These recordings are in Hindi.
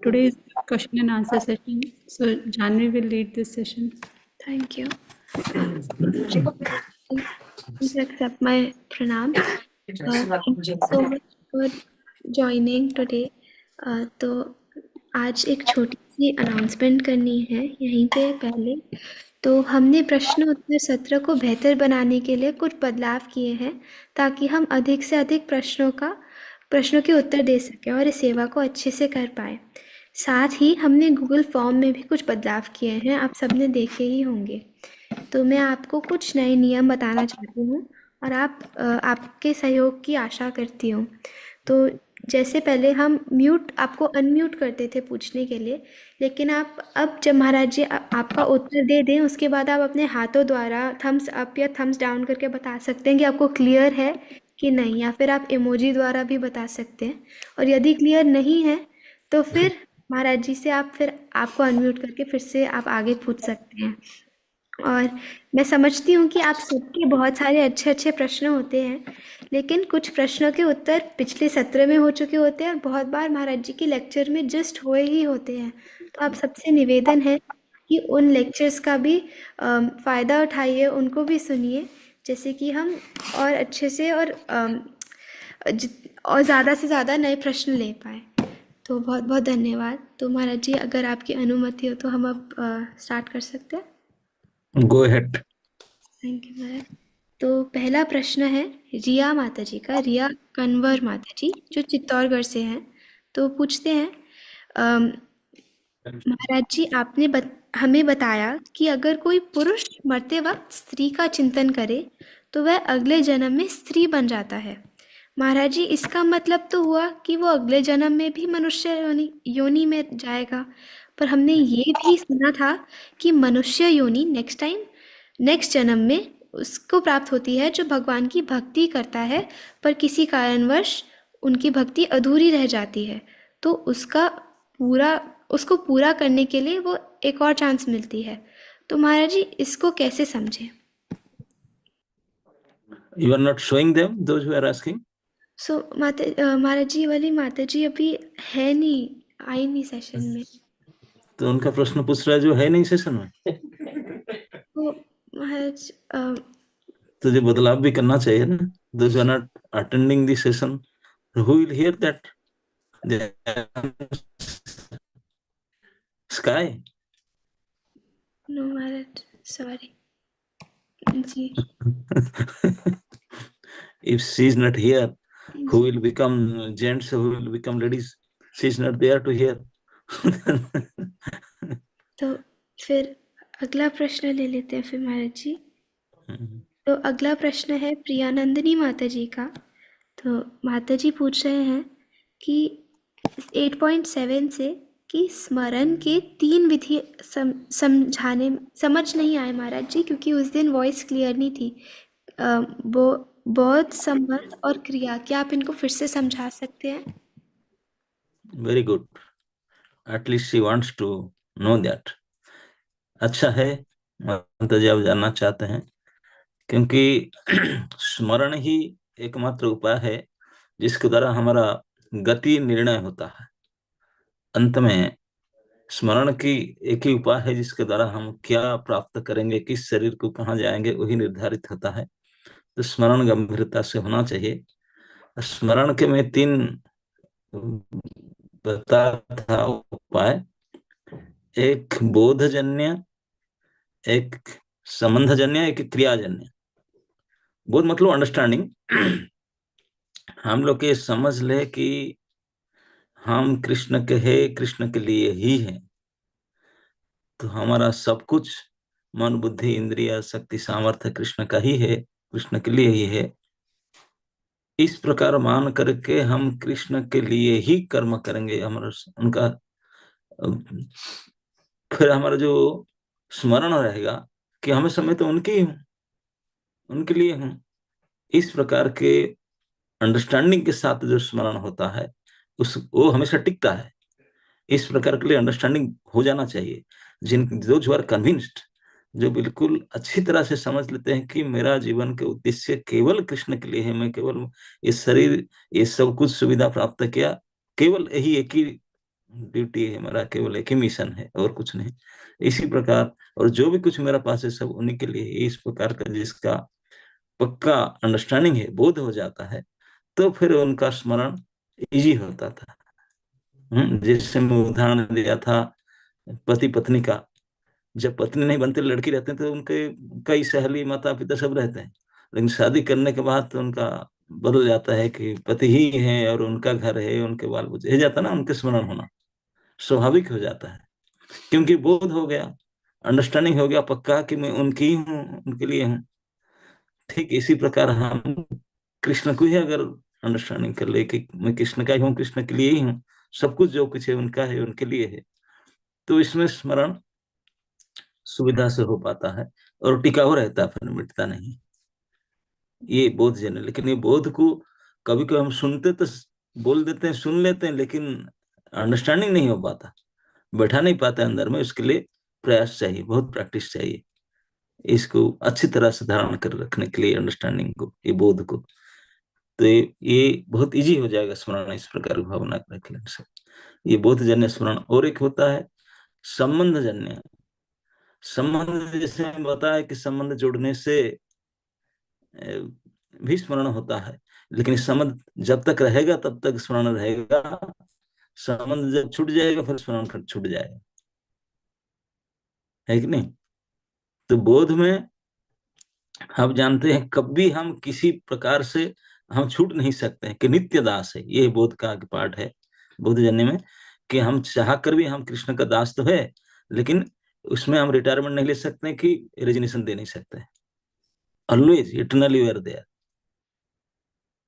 Today is question and answer session. So Janvi will lead this session. Thank you. Please accept my pranam. Thank you so much for joining today. तो आज एक छोटी सी अनाउंसमेंट करनी है यहीं पे पहले। तो हमने प्रश्न उत्तर सत्र को बेहतर बनाने के लिए कुछ बदलाव किए हैं ताकि हम अधिक से अधिक प्रश्नों के उत्तर दे सकें और इस सेवा को अच्छे से कर पाए। साथ ही हमने गूगल फॉर्म में भी कुछ बदलाव किए हैं, आप सबने देखे ही होंगे। तो मैं आपको कुछ नए नियम बताना चाहती हूँ और आपके सहयोग की आशा करती हूँ। तो जैसे पहले हम आपको अनम्यूट करते थे पूछने के लिए, लेकिन आप अब जब महाराज जी आपका उत्तर दे दें उसके बाद आप अपने हाथों द्वारा थम्स अप या थम्स डाउन करके बता सकते हैं कि आपको क्लियर है कि नहीं, या फिर आप इमोजी द्वारा भी बता सकते हैं। और यदि क्लियर नहीं है तो फिर महाराज जी से आपको अनम्यूट करके फिर से आप आगे पूछ सकते हैं। और मैं समझती हूँ कि आप सबके बहुत सारे अच्छे अच्छे प्रश्न होते हैं, लेकिन कुछ प्रश्नों के उत्तर पिछले सत्र में हो चुके होते हैं और बहुत बार महाराज जी के लेक्चर में जस्ट हुए ही होते हैं। तो आप सबसे निवेदन है कि उन लेक्चर्स का भी फ़ायदा उठाइए, उनको भी सुनिए, जैसे कि हम और अच्छे से और ज़्यादा से ज़्यादा नए प्रश्न ले पाए। तो बहुत बहुत धन्यवाद। तो महाराज जी अगर आपकी अनुमति हो तो हम अब स्टार्ट कर सकते हैं। Go ahead. थैंक यू महाराज। तो पहला प्रश्न है रिया माता जी का, रिया कन्वर माता जी जो चित्तौड़गढ़ से हैं। तो पूछते हैं, महाराज जी आपने हमें बताया कि अगर कोई पुरुष मरते वक्त स्त्री का चिंतन करे तो वह अगले जन्म में स्त्री बन जाता है। महाराज जी इसका मतलब तो हुआ कि वो अगले जन्म में भी मनुष्य योनि में जाएगा, पर हमने ये भी सुना था कि मनुष्य योनि नेक्स्ट जन्म में उसको प्राप्त होती है जो भगवान की भक्ति करता है, पर किसी कारणवश उनकी भक्ति अधूरी रह जाती है, तो उसको पूरा करने के लिए वो एक और चांस मिलती है। तो महाराज जी इसको कैसे समझें? You are not showing them, those who are asking? सो महाराज जी वाली माता जी अभी है नहीं, आई नहीं सेशन में। तो उनका प्रश्न पूछ रहा है जो है नहीं सेशन में। तो महाराज तुझे बदलाव भी करना चाहिए ना। Those who are not attending the session, who will hear that? The sky. No Maharaj, sorry ji. If she is not here, who will become gents, who will become ladies? She is not there to hear. तो फिर अगला प्रश्न ले लेते हैं फिर महाराज जी। तो अगला प्रश्न है प्रियानंदिनी माता जी का। तो माता जी पूछ रहे हैं कि 8.7 से कि स्मरण के 3 विधि समझ नहीं आए महाराज जी, क्योंकि उस दिन वॉइस क्लियर नहीं थी। बोध, संबंध और क्रिया, क्या आप इनको फिर से समझा सकते हैं? Very good. At least she wants to know that. अच्छा है, माता जी आप जानना चाहते हैं, क्योंकि स्मरण ही एकमात्र उपाय है जिसके द्वारा हमारा गति निर्णय होता है। अंत में स्मरण की एक ही उपाय है जिसके द्वारा हम क्या प्राप्त करेंगे, किस शरीर को कहाँ जाएंगे, वही निर्धारित होता है। तो स्मरण गंभीरता से होना चाहिए। स्मरण के मैं 3 बता था उपाय, एक बोधजन्य, एक संबंधजन्य, एक क्रियाजन्य। बोध मतलब अंडरस्टैंडिंग। हम लोग ये समझ ले कि हम कृष्ण के हैं, कृष्ण के लिए ही हैं, तो हमारा सब कुछ मन बुद्धि इंद्रिय शक्ति सामर्थ्य कृष्ण का ही है, कृष्ण के लिए ही है। इस प्रकार मान करके हम कृष्ण के लिए ही कर्म करेंगे। हमारा उनका फिर हमारा जो स्मरण रहेगा कि हमें समय तो उनके ही हूं, उनके लिए हूं। इस प्रकार के अंडरस्टैंडिंग के साथ जो स्मरण होता है वो हमेशा टिकता है। इस प्रकार के लिए अंडरस्टैंडिंग हो जाना चाहिए। जो आर कन्विंस्ड, जो बिल्कुल अच्छी तरह से समझ लेते हैं कि मेरा जीवन के उद्देश्य केवल कृष्ण के लिए है, मैं केवल इस शरीर ये सब कुछ सुविधा प्राप्त किया केवल यही एक ही ड्यूटी है, मेरा केवल एक ही मिशन है और कुछ नहीं। इसी प्रकार और जो भी कुछ मेरा पास है सब उन्हीं के लिए है। इस प्रकार का जिसका पक्का अंडरस्टैंडिंग है, बोध हो जाता है, तो फिर उनका स्मरण इजी होता था। जैसे मैं उदाहरण दिया था पति पत्नी का। जब पत्नी नहीं बनते, लड़की रहते हैं, तो उनके कई सहेली माता पिता सब रहते हैं, लेकिन शादी करने के बाद तो उनका बदल जाता है कि पति ही है और उनका घर है, उनके बाल बच्चे, हो जाता ना, उनके स्मरण होना स्वाभाविक हो जाता है, क्योंकि बोध हो गया, अंडरस्टैंडिंग हो गया पक्का कि मैं उनकी ही हूँ, उनके लिए हूँ। ठीक इसी प्रकार हम कृष्ण को ही अगर अंडरस्टैंडिंग कर ले कि मैं कृष्ण का ही हूँ, कृष्ण के लिए ही हूँ, सब कुछ जो कुछ है उनका है, उनके लिए है, तो इसमें स्मरण सुविधा से हो पाता है और टिकाऊ रहता है, फिर मिटता नहीं। ये बोध जन है। लेकिन ये बोध को कभी कभी हम सुनते तो बोल देते हैं, सुन लेते हैं, लेकिन अंडरस्टैंडिंग नहीं हो पाता, बैठा नहीं पाता अंदर में। उसके लिए प्रयास चाहिए, बहुत प्रैक्टिस चाहिए इसको अच्छी तरह से धारण कर रखने के लिए, अंडरस्टैंडिंग को, ये बोध को। तो ये बहुत इजी हो जाएगा स्मरण इस प्रकार की भावना रख लेने से। ये बोध जन्य स्मरण। और एक होता है संबंध जन्य। संबंध जैसे मैंने बताया कि संबंध जोड़ने से भी स्मरण होता है, लेकिन संबंध जब तक रहेगा तब तक स्मरण रहेगा, संबंध जब छूट जाएगा फिर स्मरण छूट जाएगा, है कि नहीं? तो बोध में हम जानते हैं कभी हम किसी प्रकार से हम छूट नहीं सकते हैं कि नित्य दास है। ये बोध का पार्ट है बोध जन्य में, कि हम चाह कर भी हम कृष्ण का दास तो है, लेकिन उसमें हम रिटायरमेंट नहीं ले सकते कि रेजिग्नेशन दे नहीं सकते। Always eternally we are there.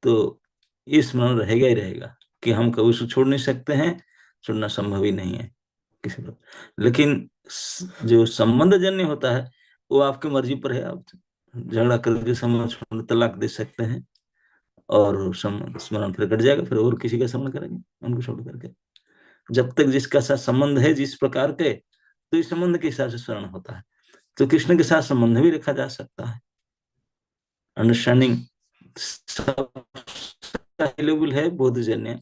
तो ये स्मरण रहेगा ही रहेगा कि हम कभी उसको छोड़ नहीं सकते हैं, छोड़ना संभव ही नहीं है किसी पर। लेकिन जो संबंध जन्य होता है वो आपकी मर्जी पर है। आप झगड़ा करके संबंध छोड़ तलाक दे सकते हैं और स्मरण फिर कट जाएगा, फिर और किसी का स्मरण करेंगे उनको छोड़ करके। जब तक जिसका साथ संबंध है जिस प्रकार के, तो इस संबंध के हिसाब से स्मरण होता है। तो कृष्ण के साथ संबंध भी रखा जा सकता है। अंडरस्टैंडिंग सब अवेलेबल है बोधजन्य।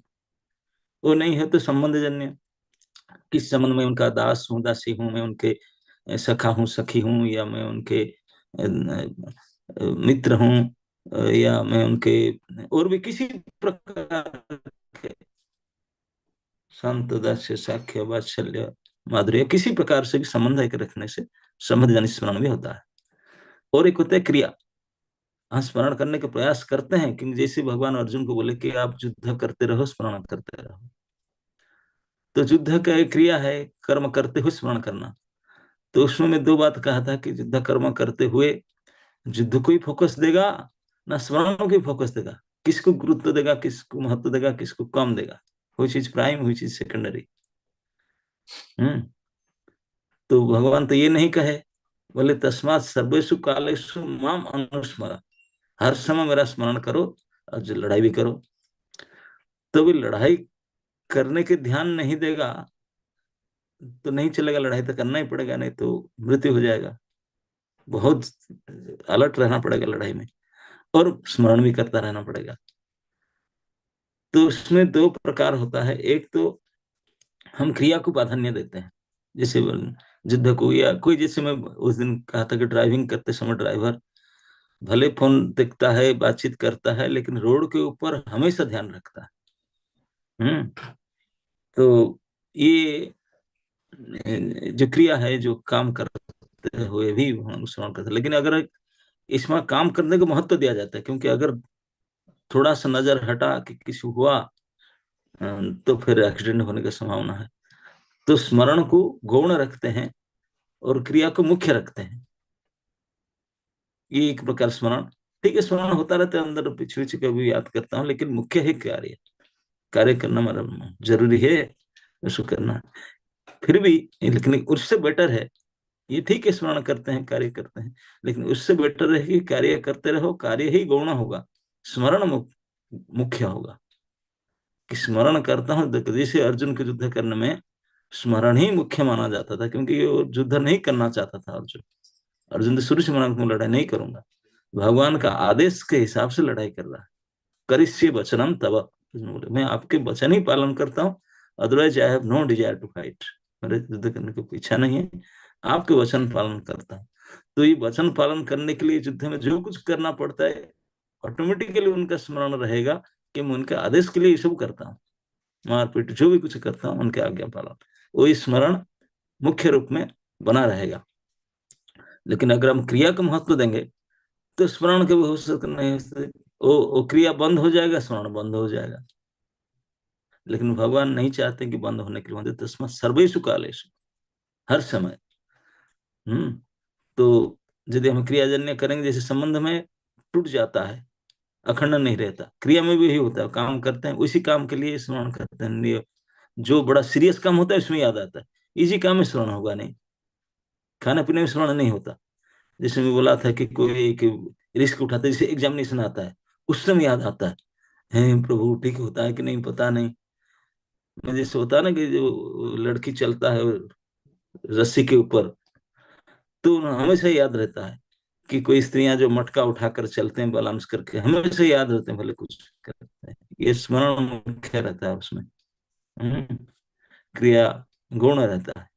वो नहीं है तो संबंधजन्य। किस संबंध में उनका दास हूँ, दासी हूँ, मैं उनके सखा हूँ, सखी हूँ, या मैं उनके मित्र हूँ, या मैं उनके और भी किसी प्रकार के संत दास्य साख्य वात्सल्य माधुर्य, किसी प्रकार से भी संबंध एक रखने से संबंध जनित स्मरण भी होता है। और एक होता है क्रिया। हम स्मरण करने के प्रयास करते हैं, कि जैसे भगवान अर्जुन को बोले कि आप युद्ध करते रहो, स्मरण करते रहो। तो युद्ध का एक क्रिया है, कर्म करते हुए स्मरण करना। तो उसमें मैं दो बात कहा था कि युद्ध कर्म करते हुए युद्ध को ही फोकस देगा ना स्मरण को ही फोकस देगा, किसको गुरुत्व देगा, किसको महत्व देगा, किसको कम देगा, कोई चीज प्राइम, कोई चीज सेकेंडरी। हम्म तो भगवान तो ये नहीं कहे, बोले तस्मात सर्वेषु कालेषु माम अनुस्मर, हर समय मेरा स्मरण करो और जो लड़ाई भी करो। तो भी लड़ाई करने के ध्यान नहीं देगा तो नहीं चलेगा, लड़ाई तो करना ही पड़ेगा, नहीं तो मृत्यु हो जाएगा। बहुत अलर्ट रहना पड़ेगा लड़ाई में, और स्मरण भी करता रहना पड़ेगा। तो उसमें दो प्रकार होता है। एक तो हम क्रिया को प्राधान्य देते हैं, जैसे युद्ध को, या कोई, जैसे मैं उस दिन कहा था कि ड्राइविंग करते समय ड्राइवर भले फोन देखता है, बातचीत करता है, लेकिन रोड के ऊपर हमेशा ध्यान रखता है। तो ये जो क्रिया है, जो काम करते हुए भी हम स्मरण करते हैं, लेकिन अगर इसमें काम करने को महत्व दिया जाता है, क्योंकि अगर थोड़ा सा नजर हटा कि किसी हुआ तो फिर एक्सीडेंट होने की संभावना है। तो स्मरण को गौण रखते हैं और क्रिया को मुख्य रखते हैं। ये एक प्रकार स्मरण, ठीक है, स्मरण होता रहता है अंदर, पीछे पीछे कभी याद करता हूँ, लेकिन मुख्य है कार्य। कार्य करना मेरा जरूरी है, उसको करना। फिर भी लेकिन उससे बेटर है, ये ठीक है स्मरण करते हैं, कार्य करते हैं, लेकिन उससे बेटर है कि कार्य करते रहो, कार्य ही गौण होगा, स्मरण मुख्य होगा। कि स्मरण करता हूँ, जैसे अर्जुन के युद्ध करने में स्मरण ही मुख्य माना जाता था, क्योंकि वो युद्ध नहीं करना चाहता था अर्जुन। अर्जुन तो शुरू से मना, मैं लड़ाई नहीं करूंगा, भगवान का आदेश के हिसाब से लड़ाई कर रहा है। करिष्ये वचनम तब, बोले मैं आपके वचन ही पालन करता हूँ otherwise I have no desire to fight, मेरे युद्ध करने की इच्छा नहीं है, आपके वचन पालन करता हूँ। तो ये वचन पालन करने के लिए युद्ध में जो कुछ करना पड़ता है ऑटोमेटिकली उनका स्मरण रहेगा कि मैं उनके आदेश के लिए ये सब करता हूँ, मारपीट जो भी कुछ करता हूँ उनके आज्ञा पालन, वही स्मरण मुख्य रूप में बना रहेगा। लेकिन अगर हम क्रिया को महत्व देंगे तो स्मरण के भविष्य नहीं, वो क्रिया बंद हो जाएगा, स्मरण बंद हो जाएगा। लेकिन भगवान नहीं चाहते कि बंद होने के लिए, तस्मात् सर्वेषु कालेषु, हर समय। तो यदि हम क्रियाजन्य करेंगे, जैसे संबंध में टूट जाता है, अखंड नहीं रहता, क्रिया में भी यही होता है, काम करते हैं उसी काम के लिए स्मरण करते हैं, जो बड़ा सीरियस काम होता है उसमें याद आता है, इसी काम में स्मरण होगा नहीं, खाने पीने में स्मरण नहीं होता। जैसे मैं बोला था कि कोई एक रिस्क उठाता है, जैसे एग्जामिनेशन आता है उस समय याद आता है प्रभु ठीक होता है कि नहीं पता नहीं। मैं जैसे होता है ना कि जो लड़की चलता है रस्सी के ऊपर, तो हमेशा याद रहता है कि कोई स्त्रियां जो मटका उठाकर चलते हैं बैलेंस करके, हमेशा याद रहते हैं, भले कुछ करते हैं, ये स्मरण मुख्य रहता है उसमें। क्रिया गौण रहता है,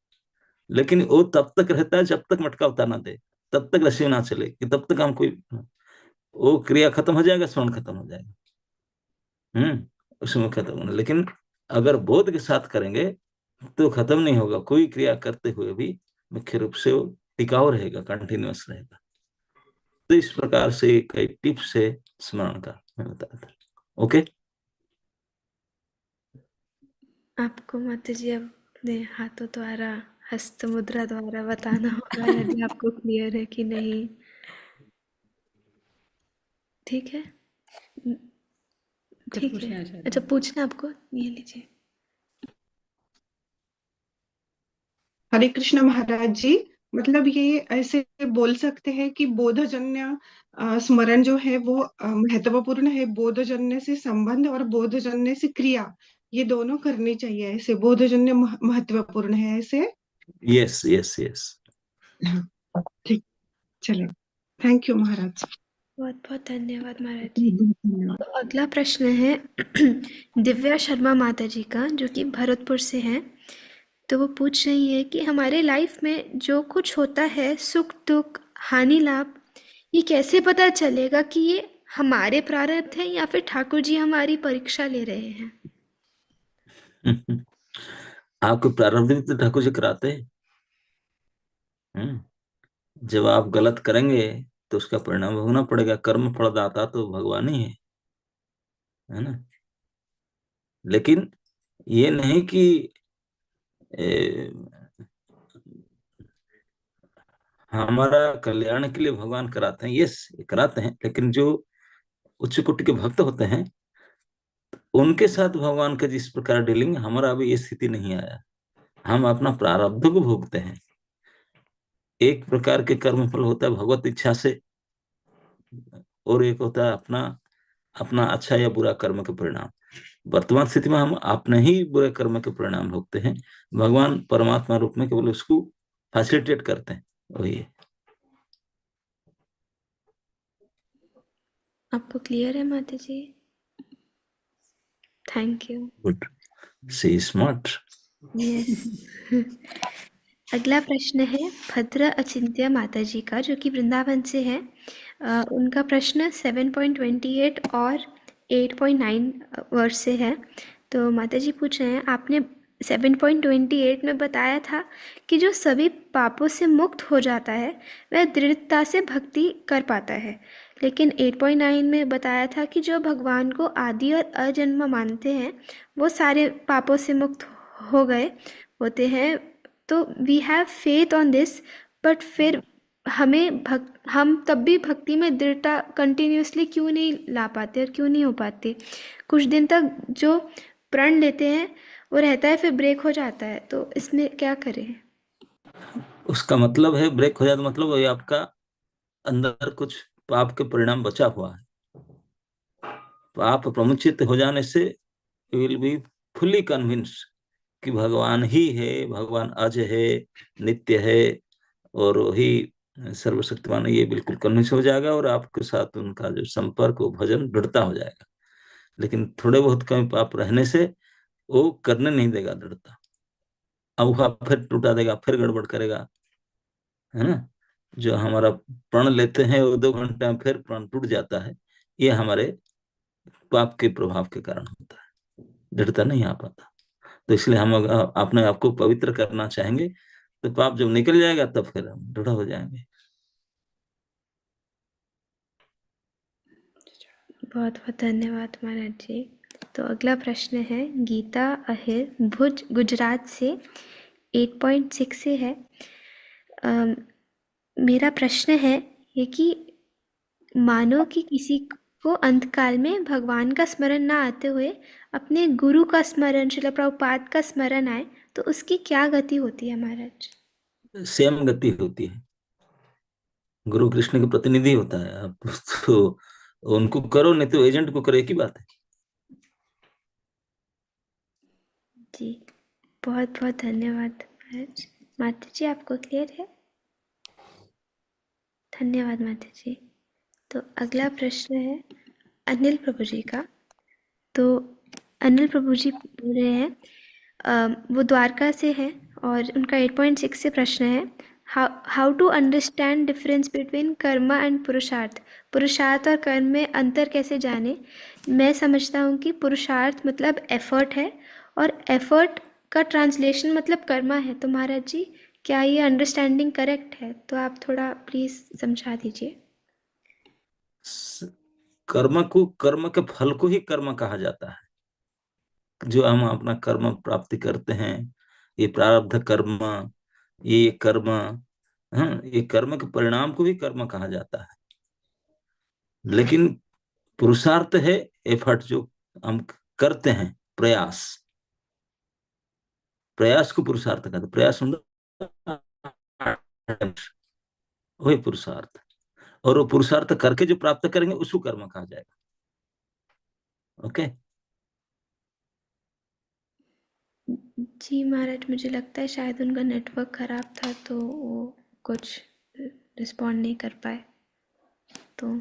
लेकिन वो तब तक रहता है जब तक मटका उतारना दे, तब तक रस्सी ना चले, कि तब तक हम कोई, वो क्रिया खत्म हो जाएगा, स्मरण खत्म हो जाएगा। उसमें खत्म होना। लेकिन अगर बोध के साथ करेंगे तो खत्म नहीं होगा, कोई क्रिया करते हुए भी मुख्य रूप से वो टिकाऊ रहेगा, कंटिन्यूअस रहेगा। तो इस प्रकार से कई टिप्स है स्मरण का, मैं बताया था। ओके, आपको माता जी अपने हाथों द्वारा, हस्त मुद्रा द्वारा बताना होगा यदि आपको क्लियर है कि नहीं। ठीक है, ठीक पूछना है। चाहते अच्छा, हैं। पूछना आपको, ये लीजिए। हरे कृष्ण महाराज जी, मतलब ये ऐसे बोल सकते हैं कि बोधजन्य स्मरण जो है वो महत्वपूर्ण है, बोधजन्य से संबंध और बोधजन्य से क्रिया, ये दोनों करनी चाहिए, ऐसे बोधजन्य महत्वपूर्ण है ऐसे। Yes yes yes. हाँ, ठीक, चले, थैंक यू महाराज। बहुत बहुत धन्यवाद महाराज जी। धन्यवाद। तो अगला प्रश्न है दिव्या शर्मा माता जी का, जो कि भरतपुर से हैं। तो वो पूछ रही है कि हमारे लाइफ में जो कुछ होता है, सुख दुख हानि लाभ, ये कैसे पता चलेगा कि ये हमारे प्रारब्ध हैं या फिर ठाकुर जी हमारी परीक्षा ले रहे हैं? आपको प्रारब्ध भी तो ठाकुर जी कराते हैं। जब आप गलत करेंगे तो उसका परिणाम भोगना पड़ेगा, कर्म फलदाता तो भगवान ही है ना। लेकिन ये नहीं कि ए, हमारा कल्याण के लिए भगवान कराते हैं, यस कराते हैं, लेकिन जो उच्च कोटि के भक्त होते हैं उनके साथ भगवान का जिस प्रकार डीलिंग, हमारा अभी ये स्थिति नहीं आया, हम अपना प्रारब्ध को भोगते हैं। एक प्रकार के कर्म फल होता है भगवत इच्छा से, और एक होता है अपना अपना अच्छा या बुरा कर्म के परिणाम। वर्तमान स्थिति में हम अपने ही बुरे कर्म के परिणाम भोगते हैं, भगवान परमात्मा रूप में केवल उसको फैसिलिटेट करते हैं, वही है। आपको क्लियर है माता जी? Thank you. Good, see smart. Yes. अगला प्रश्न है भद्र अचिंत्य माता जी का, जो कि वृंदावन से है। उनका प्रश्न 7.28 और 8.9 वर्ष से है। तो माता जी पूछ रहे हैं, आपने 7.28 में बताया था कि जो सभी पापों से मुक्त हो जाता है वह दृढ़ता से भक्ति कर पाता है, लेकिन 8.9 में बताया था कि जो भगवान को आदि और अजन्म मानते हैं वो सारे पापों से मुक्त हो गए होते हैं। तो we have faith on this, but फिर हम तब भी भक्ति में दृढ़ता कंटिन्यूसली क्यों नहीं ला पाते और क्यों नहीं हो पाते? कुछ दिन तक जो प्रण लेते हैं वो रहता है, फिर ब्रेक हो जाता है, तो इसमें क्या करें? उसका मतलब है ब्रेक हो जाए तो मतलब वही आपका अंदर कुछ पाप के परिणाम बचा हुआ है। पाप प्रमुचित हो जाने से विल बी फुल्ली कन्विंस कि भगवान ही है, भगवान अज है, नित्य है, और वही सर्वशक्तिमान है, ये बिल्कुल कन्विंस हो जाएगा, और आपके साथ उनका जो संपर्क वो भजन दृढ़ता हो जाएगा। लेकिन थोड़े बहुत कम पाप रहने से वो करने नहीं देगा दृढ़ता। अब वह फिर टूटा देगा, फिर गड़बड़ करेगा, है ना। जो हमारा प्रण लेते हैं वो 2 घंटे में फिर प्रण टूट जाता है, ये हमारे पाप के प्रभाव के कारण होता है, दृढ़ता नहीं आ पाता। तो इसलिए हम अगर अपने आप को पवित्र करना चाहेंगे तो पाप जब निकल जाएगा तब फिर हम दृढ़ हो जाएंगे। बहुत बहुत धन्यवाद महाराज जी। तो अगला प्रश्न है गीता अहिर भुज गुजरात से 8.6 से है। मेरा प्रश्न है ये कि मानो कि किसी को अंतकाल में भगवान का स्मरण ना आते हुए अपने गुरु का स्मरण, श्रील प्रभुपाद का स्मरण आए, तो उसकी क्या गति होती है महाराज? सेम गति होती है, गुरु कृष्ण के प्रतिनिधि होता है। आप तो उनको करो, नहीं तो एजेंट को करो, एक ही बात है। जी बहुत बहुत धन्यवाद महाराज। माता जी आपको क्लियर है? धन्यवाद माता जी। तो अगला प्रश्न है अनिल प्रभु जी का। तो अनिल प्रभु जी बोल रहे हैं, वो द्वारका से हैं और उनका 8.6 से प्रश्न है how to understand difference between karma and purusharth. पुरुषार्थ और कर्म में अंतर कैसे जाने? मैं समझता हूँ कि पुरुषार्थ मतलब एफर्ट है और एफर्ट का ट्रांसलेशन मतलब कर्मा है। तो महाराज जी क्या ये अंडरस्टैंडिंग करेक्ट है? तो आप थोड़ा प्लीज समझा दीजिए। कर्म के फल को ही कर्म कहा जाता है। जो हम अपना कर्म प्राप्ति करते हैं, ये प्रारब्ध कर्म, ये कर्म, हाँ, ये कर्म के परिणाम को भी कर्म कहा जाता है। लेकिन पुरुषार्थ है एफर्ट, जो हम करते हैं, प्रयास, प्रयास को पुरुषार्थ कहते हैं। प्रयास वही पुरुषार्थ, और वो पुरुषार्थ करके जो प्राप्त करेंगे उसको कर्म कहा जाएगा। ओके। जी महाराज, मुझे लगता है शायद उनका नेटवर्क खराब था तो वो कुछ रिस्पॉन्ड नहीं कर पाए। तो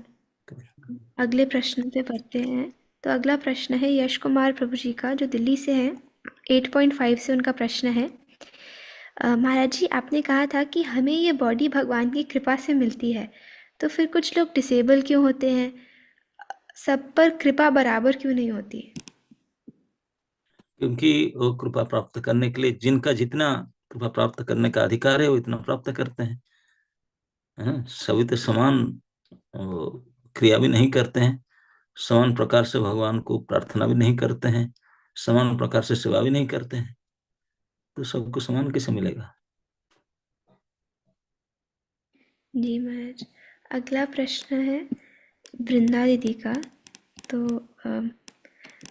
अगले प्रश्न पे बढ़ते हैं। तो अगला प्रश्न है यश कुमार प्रभु जी का, जो दिल्ली से हैं। 8.5 से उनका प्रश्न है महाराज जी, आपने कहा था कि हमें ये बॉडी भगवान की कृपा से मिलती है, तो फिर कुछ लोग डिसेबल क्यों होते हैं? सब पर कृपा बराबर क्यों नहीं होती? क्योंकि वो कृपा प्राप्त करने के लिए जिनका जितना कृपा प्राप्त करने का अधिकार है वो इतना प्राप्त करते हैं, है ना। सभी तो समान क्रिया भी नहीं करते हैं, समान प्रकार से भगवान को प्रार्थना भी नहीं करते हैं, समान प्रकार से सेवा भी नहीं करते हैं, तो सबको समान कैसे मिलेगा? जी महाराज। अगला प्रश्न है वृंदा दीदी का। तो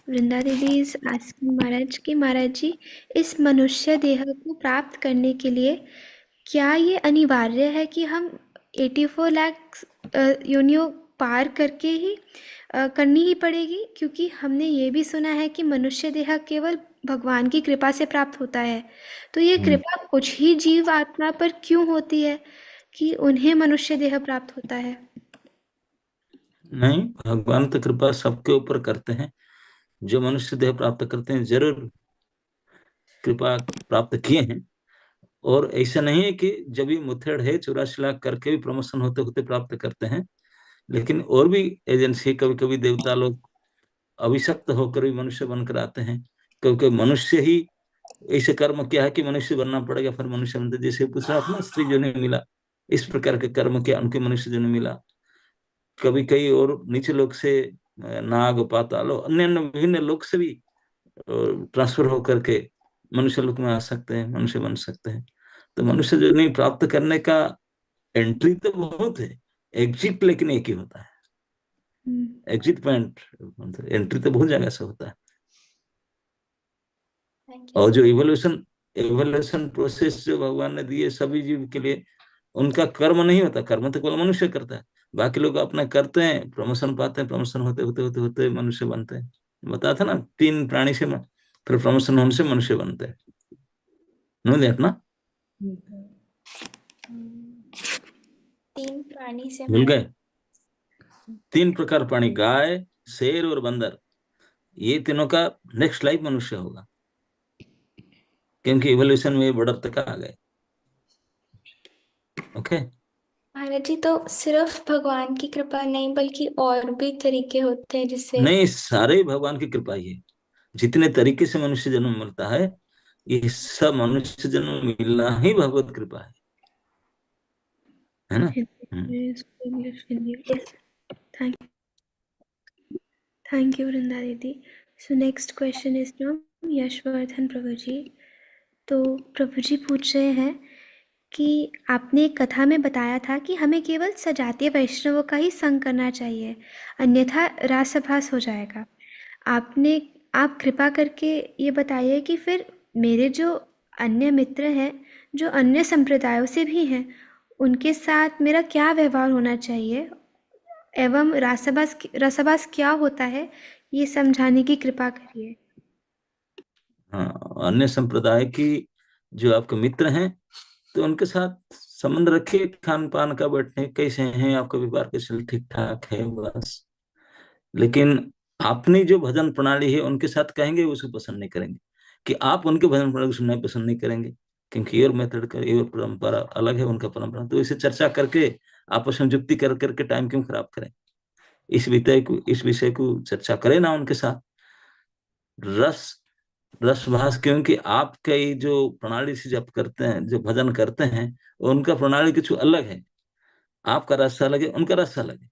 वृंदा दीदी इज आस्किंग महाराज कि महाराज जी, इस मनुष्य देह को प्राप्त करने के लिए क्या ये अनिवार्य है कि हम 84 लाख योनियों पार करके ही करनी ही पड़ेगी? क्योंकि हमने ये भी सुना है कि मनुष्य देह केवल भगवान की कृपा से प्राप्त होता है। तो ये कृपा कुछ ही जीव आत्मा पर क्यों होती है कि उन्हें मनुष्य देह प्राप्त होता है? नहीं, भगवान तो कृपा सबके ऊपर करते हैं। जो मनुष्य देह प्राप्त करते हैं जरूर कृपा प्राप्त किए हैं, और ऐसा नहीं है कि जब भी मुथेड़ है 84 लाख करके भी प्रमोशन होते होते प्राप्त करते हैं। लेकिन और भी एजेंसी, कभी कभी देवता लोग अभिशक्त होकर भी मनुष्य बनकर आते हैं, क्योंकि मनुष्य ही ऐसे कर्म किया है कि मनुष्य बनना पड़ेगा, फिर मनुष्य बनते। जैसे पूछा अपना स्त्री जो नहीं मिला, इस प्रकार के कर्म किया, उनके मनुष्य जो नहीं मिला। कभी कई और नीचे लोग से नाग, पाताल, अन्य अन्य विभिन्न लोग से भी ट्रांसफर होकर के मनुष्य लोक में आ सकते हैं, मनुष्य बन सकते हैं। तो मनुष्य जो नहीं प्राप्त करने का एंट्री तो बहुत है, एग्जिट लेकिन एक ही होता है। एग्जिट पॉइंट, एंट्री तो बहुत जगह से होता है। और जो इवोल्यूशन इवोल्यूशन प्रोसेस जो भगवान ने दिए सभी जीव के लिए, उनका कर्म नहीं होता, कर्म तो केवल मनुष्य करता है। बाकी लोग अपना करते हैं, प्रमोशन पाते हैं, प्रमोशन होते होते होते होते मनुष्य बनते हैं। बताया था ना, 3 प्राणी से फिर प्रमोशन होने से मनुष्य बनते हैं। नहीं देखना, 3 प्राणी से भूल गए? 3 प्रकार प्राणी, गाय, शेर और बंदर, ये तीनों का नेक्स्ट लाइफ मनुष्य होगा। क्योंकि इवोल्यूशन में बॉर्डर तक आ गए। ओके। महाराज जी, तो सिर्फ भगवान की कृपा नहीं बल्कि और भी तरीके होते हैं जिससे। नहीं, सारे ही भगवान की कृपा ही है। जितने तरीके से मनुष्य जन्म मिलता है, ये सब मनुष्य जन्म मिलना ही भगवत कृपा है ना। English, Hindi. Yes. Thank Thank you, Vrinda Didi. So next question is from Yashvardhan प्रभु जी। तो प्रभु जी पूछ रहे हैं कि आपने एक कथा में बताया था कि हमें केवल सजातीय वैष्णवों का ही संग करना चाहिए, अन्यथा रासभास हो जाएगा। आप कृपा करके ये बताइए कि फिर मेरे जो अन्य मित्र हैं, जो अन्य संप्रदायों से भी हैं, उनके साथ मेरा क्या व्यवहार होना चाहिए एवं रसाभास क्या होता है, ये समझाने की कृपा करिए। हाँ, अन्य संप्रदाय की जो आपके मित्र हैं, तो उनके साथ संबंध रखिए, खान पान का, बैठने कैसे हैं, आपका व्यापार कैसे, ठीक ठाक है, बस। लेकिन अपनी जो भजन प्रणाली है उनके साथ कहेंगे, उसको पसंद नहीं करेंगे, कि आप उनके भजन प्रणाली को सुनना पसंद नहीं करेंगे, क्योंकि योर मेथड का, योर परंपरा अलग है, उनका परंपरा। तो इसे चर्चा करके आपस में युक्ति कर करके टाइम क्यों खराब करें। इस विषय को चर्चा करें ना उनके साथ। रस रसभास, क्योंकि आपके जो प्रणाली से जब करते हैं, जो भजन करते हैं, उनका प्रणाली कुछ अलग है। आपका रस अलग है, उनका रस अलग है,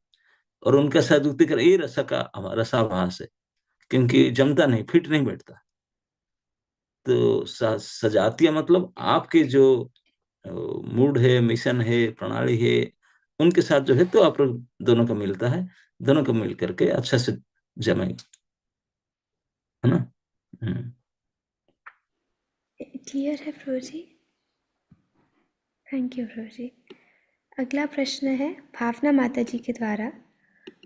और उनका साथ युक्ति कर, ये रस का रसाभास है, क्योंकि जमता नहीं, फिट नहीं बैठता। तो सजातीय मतलब आपके जो मूड है, मिशन है, प्रणाली है, उनके साथ जो है, तो आप दोनों का मिलता है, दोनों का मिल करके अच्छा से जमेंगे, है ना। क्लियर है प्रभु जी? थैंक यू प्रभु जी। अगला प्रश्न है भावना माता जी के द्वारा।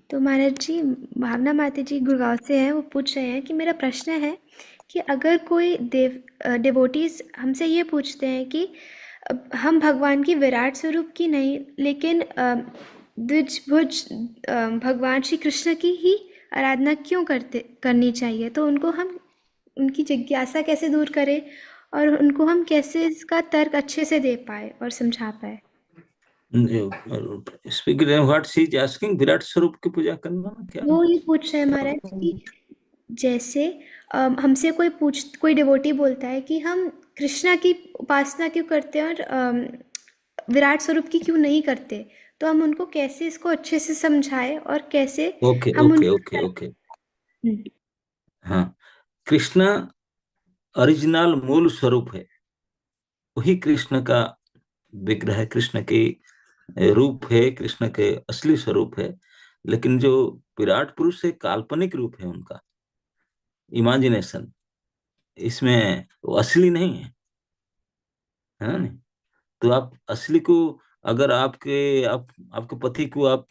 तो महाराज जी, भावना माता जी गुड़गांव से हैं। वो पूछ रहे हैं कि मेरा प्रश्न है कि अगर कोई डिवोटीज हमसे ये पूछते हैं कि हम भगवान की विराट स्वरूप की नहीं, लेकिन द्विजभुज भगवान श्री कृष्ण की ही आराधना क्यों करनी चाहिए, तो उनको हम उनकी जिज्ञासा कैसे दूर करें और उनको हम कैसे इसका तर्क अच्छे से दे पाए और समझा पाए। What she is asking, Virat स्वरूप की पूजा करना क्या? वो ये पूछ रहे हैं महाराज कि जैसे हमसे कोई डिवोटी बोलता है कि हम कृष्णा की उपासना क्यों करते हैं और विराट स्वरूप की क्यों नहीं करते, तो हम उनको कैसे इसको अच्छे से समझाएं और कैसे ओके हम ओके उनको। Okay okay. हाँ, कृष्णा ओरिजिनल मूल स्वरूप है, वही कृष्ण का विग्रह है, कृष्ण के रूप है, कृष्ण के असली स्वरूप है। लेकिन जो विराट पुरुष है, काल्पनिक रूप है उनका, इमेजिनेशन, इसमें वो असली नहीं है ना। नहीं, तो आप असली को, अगर आपके पति को आप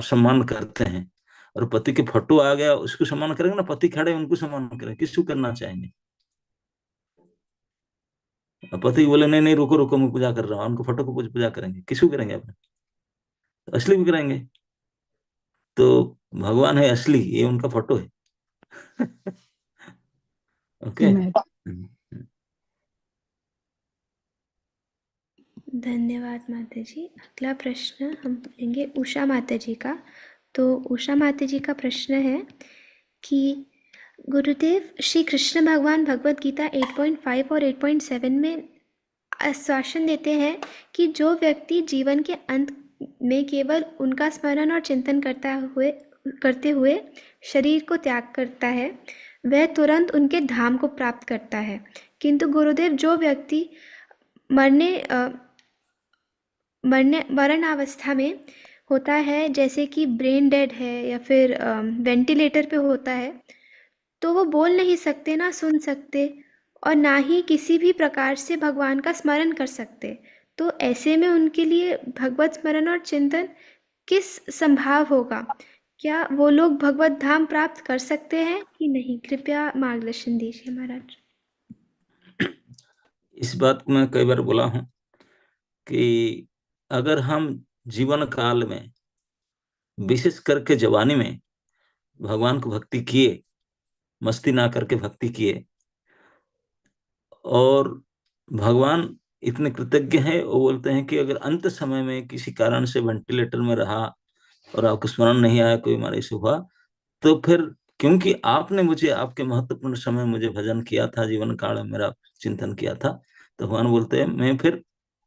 सम्मान करते हैं, और पति के फोटो आ गया, उसको सम्मान करेंगे ना, पति खड़े उनको सम्मान करेंगे, किसको करना चाहेंगे। पति बोले नहीं नहीं, रुको रुको, मैं पूजा कर रहा हूँ, उनको फोटो को पूजा करेंगे, किसको करेंगे आप? असली को करेंगे। तो भगवान है असली, ये उनका फोटो है। ओके। धन्यवाद माता जी। अगला प्रश्न हम लेंगे उषा माता जी का। तो उषा माता जी का प्रश्न है कि गुरुदेव श्री कृष्ण भगवान भगवत गीता 8.5 और 8.7 में आश्वासन देते हैं कि जो व्यक्ति जीवन के अंत में केवल उनका स्मरण और चिंतन करते हुए शरीर को त्याग करता है, वह तुरंत उनके धाम को प्राप्त करता है। किंतु गुरुदेव, जो व्यक्ति मरण अवस्था में होता है, जैसे कि ब्रेन डेड है या फिर वेंटिलेटर पे होता है, तो वो बोल नहीं सकते, ना सुन सकते, और ना ही किसी भी प्रकार से भगवान का स्मरण कर सकते। तो ऐसे में उनके लिए भगवत स्मरण और चिंतन किस संभाव होगा? क्या वो लोग भगवत धाम प्राप्त कर सकते हैं कि नहीं? कृपया मार्गदर्शन दीजिए महाराज। इस बात को मैं कई बार बोला हूं कि अगर हम जीवन काल में, विशेष करके जवानी में, भगवान को भक्ति किए, मस्ती ना करके भक्ति किए, और भगवान इतने कृतज्ञ हैं, वो बोलते हैं कि अगर अंत समय में किसी कारण से वेंटिलेटर में रहा और आपको स्मरण नहीं आया, कोई हमारे से हुआ, तो फिर क्योंकि आपने मुझे आपके महत्वपूर्ण समय मुझे भजन किया था, जीवन काल में मेरा चिंतन किया था, तो भगवान बोलते हैं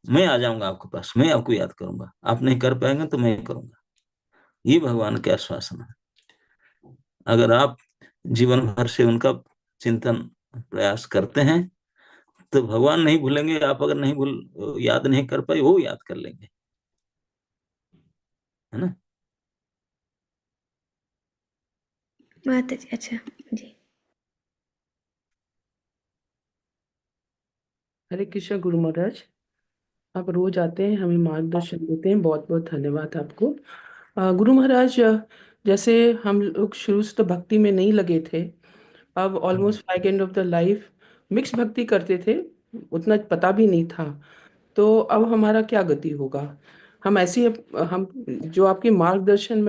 मैं आ जाऊंगा आपके पास, मैं आपको याद करूंगा, आप नहीं कर पाएंगे तो मैं करूंगा। ये भगवान के आश्वासन है। अगर आप जीवन भर से उनका चिंतन प्रयास करते हैं तो भगवान नहीं भूलेंगे। आप अगर नहीं भूल याद नहीं कर पाए, वो याद कर लेंगे, है ना। माता जी, अच्छा जी। हरे कृष्ण गुरु महाराज, आप रोज आते हैं, हमें मार्गदर्शन देते हैं, बहुत बहुत धन्यवाद आपको। गुरु महाराज, जैसे हम लोग शुरू से तो भक्ति में नहीं लगे थे, अब almost five end of the life mix भक्ति करते थे, उतना पता भी नहीं था। तो अब हमारा क्या गति होगा? हम ऐसे ही हम जो आपके मार्गदर्शन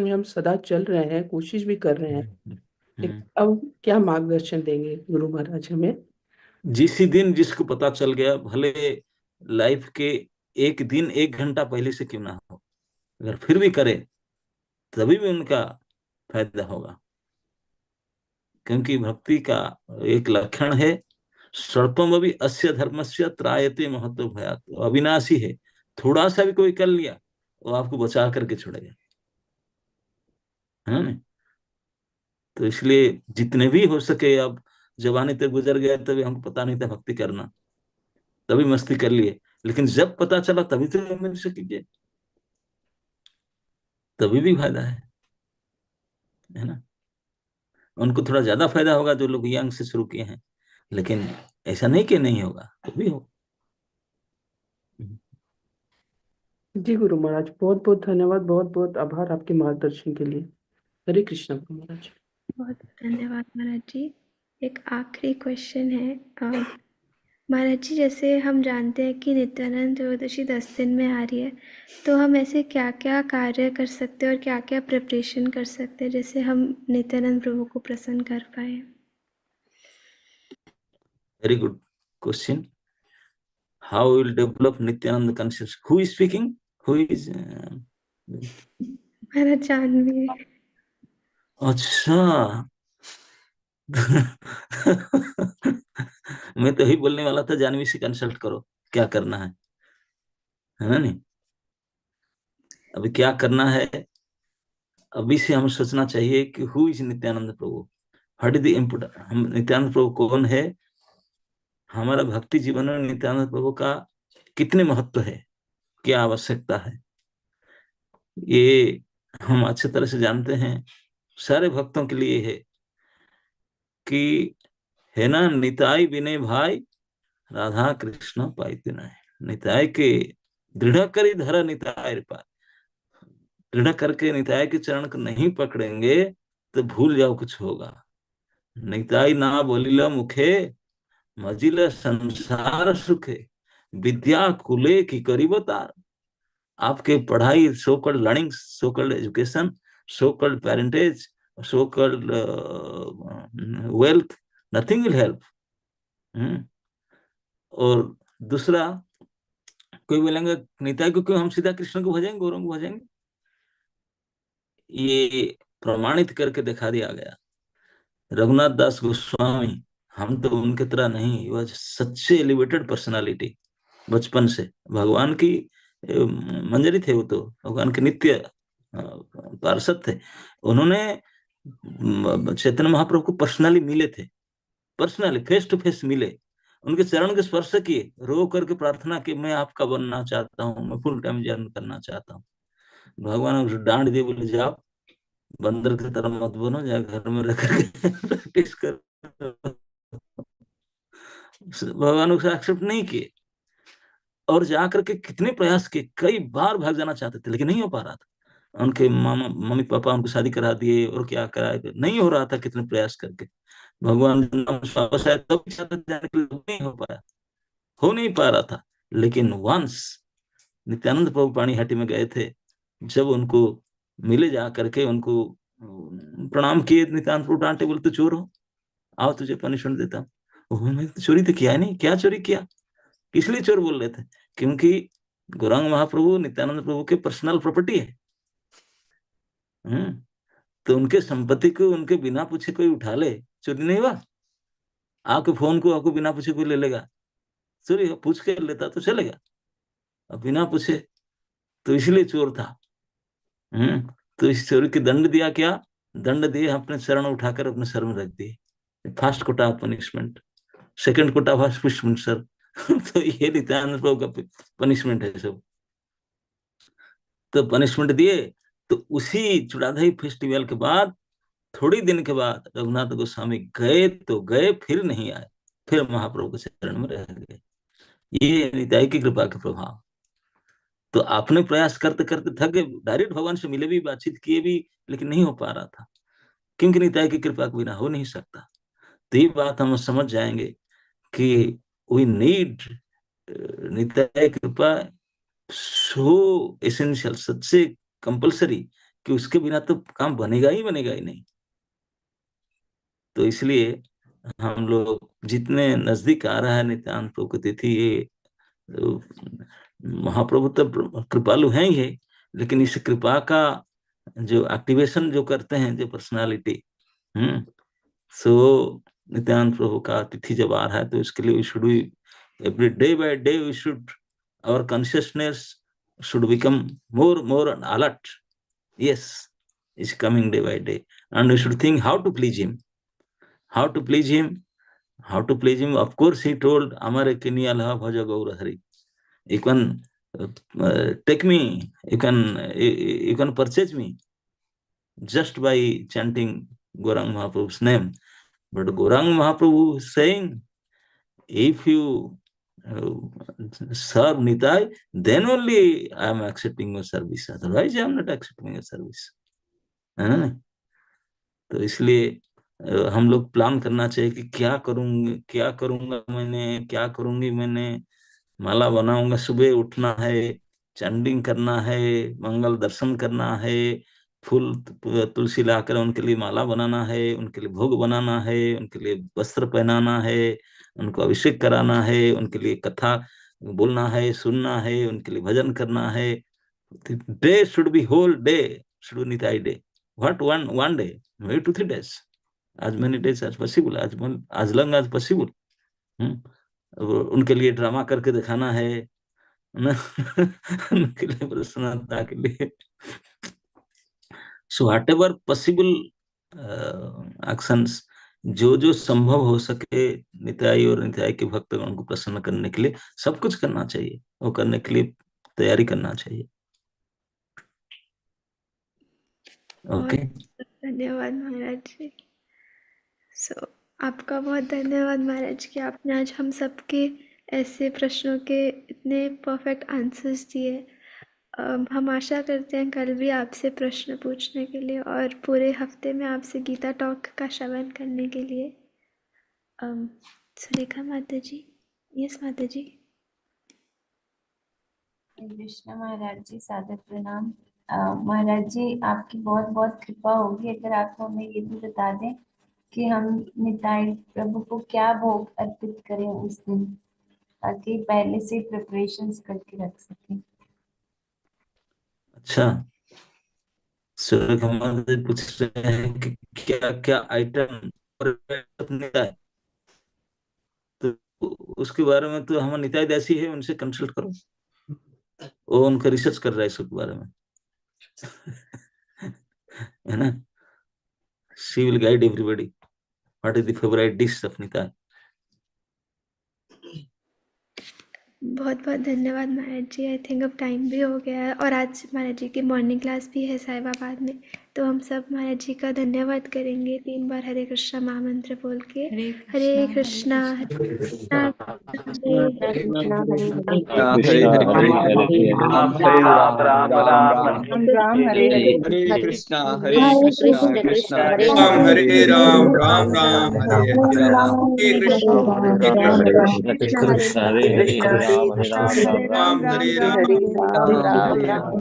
में हम सदा चल रहे हैं, कोशिश भी कर रहे हैं, लेकिन अब क्या मार्गदर्शन देंगे गुरु महाराज हमें? जिस दिन जिसको पता चल गया, भले लाइफ के एक दिन 1 घंटा पहले से क्यों ना हो, अगर फिर भी करे तभी भी उनका फायदा होगा। क्योंकि भक्ति का एक लक्षण है, स्वल्पम अभी अस्य धर्मस्य त्रायते महत्व भयात, अविनाशी है। थोड़ा सा भी कोई कर लिया वो आपको बचा करके छोड़ेगा, है ना। तो इसलिए जितने भी हो सके, अब जवानी तक गुजर गया, तभी हमको पता नहीं था भक्ति करना, तभी मस्ती कर लिए, लेकिन जब पता चला तभी तो मेरे से कीजिए, तभी भी फायदा है ना। उनको थोड़ा ज्यादा फायदा होगा जो लोग यंग से शुरू किए हैं, लेकिन ऐसा नहीं कि नहीं होगा, तो भी हो। जी गुरु महाराज, बहुत बहुत धन्यवाद, बहुत बहुत आभार आपके मार्गदर्शन के लिए। हरे कृष्ण गुरु महाराज। बहुत धन्यवाद महाराज जी। एक आखिरी क्वेश्चन है महाराज जी, जैसे हम जानते हैं कि नित्यानंद त्रयोदशी 10 दिन में आ रही है, तो हम ऐसे क्या क्या कार्य कर सकते हैं और क्या क्या प्रिपरेशन कर सकते हैं जिससे हम नित्यानंद प्रभु को प्रसन्न कर पाए? Very good question. How will develop Nityananda consciousness? Who is speaking? Who is? महाराज जानवी। अच्छा। मैं तो ही बोलने वाला था, जानवी से कंसल्ट करो क्या करना है ना। नहीं, अभी क्या करना है, अभी से हमें सोचना चाहिए कि who is Nityanand Prabhu, what is the important. हम नित्यानंद प्रभु कौन है, हमारा भक्ति जीवन में नित्यानंद प्रभु का कितने महत्व है, क्या आवश्यकता है, ये हम अच्छे तरह से जानते हैं। सारे भक्तों के लिए है कि है ना, निताई विनय भाई राधा कृष्ण पाइते न। निताय के दृढ़ करी धरा निताय पाय, दृढ़ करके निताय के चरण को नहीं पकड़ेंगे तो भूल जाओ कुछ होगा। निताई ना बोलिला मुखे मजिल संसार सुखे, विद्या कुले की करीबतार। आपके पढ़ाई, so called learning, so called education, so called parentage, so called wealth, nothing will help. और दूसरा, कोई बोलेंगे निताई को क्यों हम सीधा कृष्ण को भजेंगे, गौरव को भजेंगे, ये प्रमाणित करके दिखा दिया गया। रघुनाथ दास गोस्वामी, हम तो उनके तरह नहीं, वह सच्चे एलिवेटेड पर्सनालिटी, बचपन से भगवान की मंजरी थे, वो तो भगवान के नित्य पार्षद थे। उन्होंने चैतन्य महाप्रभु को पर्सनली मिले थे, पर्सनली फेस टू फेस मिले, उनके चरण के स्पर्श किए, रो करके प्रार्थना की, मैं आपका बनना चाहता हूँ, मैं फुल टाइम जर्न करना चाहता हूँ। भगवान उसे डांट दिए, बोले जाओ बंदर की तरह मत बनो, जाए घर में रह करके प्रैक्टिस कर। भगवान उसे एक्सेप्ट नहीं किए, और जाकर के कितने प्रयास किए, कई बार भाग जाना चाहते थे लेकिन नहीं हो पा रहा था। उनके मामा मम्मी पापा उनको शादी करा दिए और क्या करा, नहीं हो रहा था, कितने प्रयास करके भगवान वापस आए तब जाने के लिए नहीं हो पाया, हो नहीं पा रहा था। लेकिन वंस नित्यानंद प्रभु पानीहाटी में गए थे, जब उनको मिले, जा करके उनको प्रणाम किए, नित्यानंद प्रभु डांटे, बोलते चोर हो, आओ तुझे पनिशमेंट देता हूँ। मैंने तो चोरी तो किया नहीं। क्या चोरी किया? किस लिए चोर बोल रहे थे? क्योंकि गौरांग महाप्रभु नित्यानंद प्रभु के पर्सनल प्रॉपर्टी है। तो उनके संपत्ति को उनके बिना पूछे कोई उठा ले, चोरी नहीं हुआ। आपके फोन को आपको बिना पूछे कोई ले लेगा, चोरी? पूछ के लेता तो चलेगा, अब बिना पूछे, तो इसलिए चोर था। तो इस चोरी के दंड दिया, क्या दंड दिए? अपने चरण उठाकर अपने सर में रख दिए। First Kota of punishment, second Kota of punishment sir. तो ये नित्यानंद प्रभु का पनिशमेंट है सब। तो पनिशमेंट दिए। तो उसी चुड़ाधाई फेस्टिवल के बाद थोड़ी दिन के बाद रघुनाथ गोस्वामी गए तो गए, फिर नहीं आए, फिर महाप्रभु के चरण में रह गए। ये निताई की कृपा के प्रभाव। तो आपने प्रयास करते करते थक गए, डायरेक्ट भगवान से मिले भी, बातचीत किए भी, लेकिन नहीं हो पा रहा था, क्योंकि निताई की कृपा के बिना हो नहीं सकता। तो ये बात हम समझ जाएंगे कि वी नीड निताई कृपा, सो एसेंशियल, सबसे कंपलसरी, कि उसके बिना तो काम बनेगा ही नहीं। तो इसलिए हम लोग जितने नजदीक आ रहा है नित्यानंद प्रभु की तिथि, ये महाप्रभु तो कृपालु हैं ही है, लेकिन इस कृपा का जो एक्टिवेशन जो करते हैं, जो पर्सनालिटी, सो नित्यानंद प्रभु का तिथि जब आ रहा है, तो इसके लिए we should be every day by day, we should, our consciousness should become more alert. Yes, it's coming day by day, and we should think how to please him. How to please him? How to please him? Of course, he told, "Amare kini alha bhaja gaura hari." You can take me. You can purchase me just by chanting Gaurang Mahaprabhu's name. But Gaurang Mahaprabhu is saying, if you serve Nitai, then only I am accepting your service. Otherwise, I am not accepting your service. है ना? तो इसलिए हम लोग प्लान करना चाहिए कि क्या करूंगा मैंने, क्या करूंगी मैंने। माला बनाऊंगा, सुबह उठना है, चैंटिंग करना है, मंगल दर्शन करना है, फूल तुलसी लाकर उनके लिए माला बनाना है, उनके लिए भोग बनाना है, उनके लिए वस्त्र पहनाना है, उनको अभिषेक कराना है, उनके लिए कथा बोलना है, सुनना है, उनके लिए भजन करना है। Day should be whole day, should be Nitai day. What one day, maybe 2-3 days, as many days as possible, as long as possible. उनके लिए ड्रामा करके दिखाना है ना, उनके लिए प्रसन्नता के लिए। So what ever possible actions, जो संभव हो सके निताई और निताई के भक्तगण को प्रसन्न करने के लिए सब कुछ करना चाहिए, वो करने के लिए तैयारी करना चाहिए। ओके, धन्यवाद महाराज जी। आपका बहुत धन्यवाद महाराज कि आपने आज हम सबके ऐसे प्रश्नों के इतने परफेक्ट आंसर्स दिए। हम आशा करते हैं कल भी आपसे प्रश्न पूछने के लिए और पूरे हफ्ते में आपसे गीता टॉक का श्रवण करने के लिए। सुरेखा माता जी। यस माता जी। कृष्ण महाराज जी, सादर प्रणाम। महाराज जी, आपकी बहुत बहुत कृपा होगी अगर आप हमें ये भी बता दें कि हम निताई प्रभु को क्या भोग अर्पित करें उस दिन, ताकि पहले से प्रिपरेशंस करके रख सकें। अच्छा, सुरेखा माता जी पूछ रहे हैं कि क्या क्या आइटम निताई, तो उसके बारे में तो हम निताई दासी है, उनसे कंसल्ट करो, वो उनका रिसर्च कर रहा है इसके बारे में। है ना? She will guide everybody. What is the favorite dish of Nitai? बहुत बहुत धन्यवाद महाराज जी। आई थिंक अब टाइम भी हो गया है और आज महाराज जी की मॉर्निंग क्लास भी है साहिबाबाद में, तो हम सब महाराज जी का धन्यवाद करेंगे 3 बार हरे कृष्णा महामंत्र बोल के। हरे कृष्णा हरे कृष्णा हरे कृष्णा कृष्णा राम हरे राम राम राम हरे हरे। कृष्ण हरे हरे राम हरे राम राम राम हरे राम।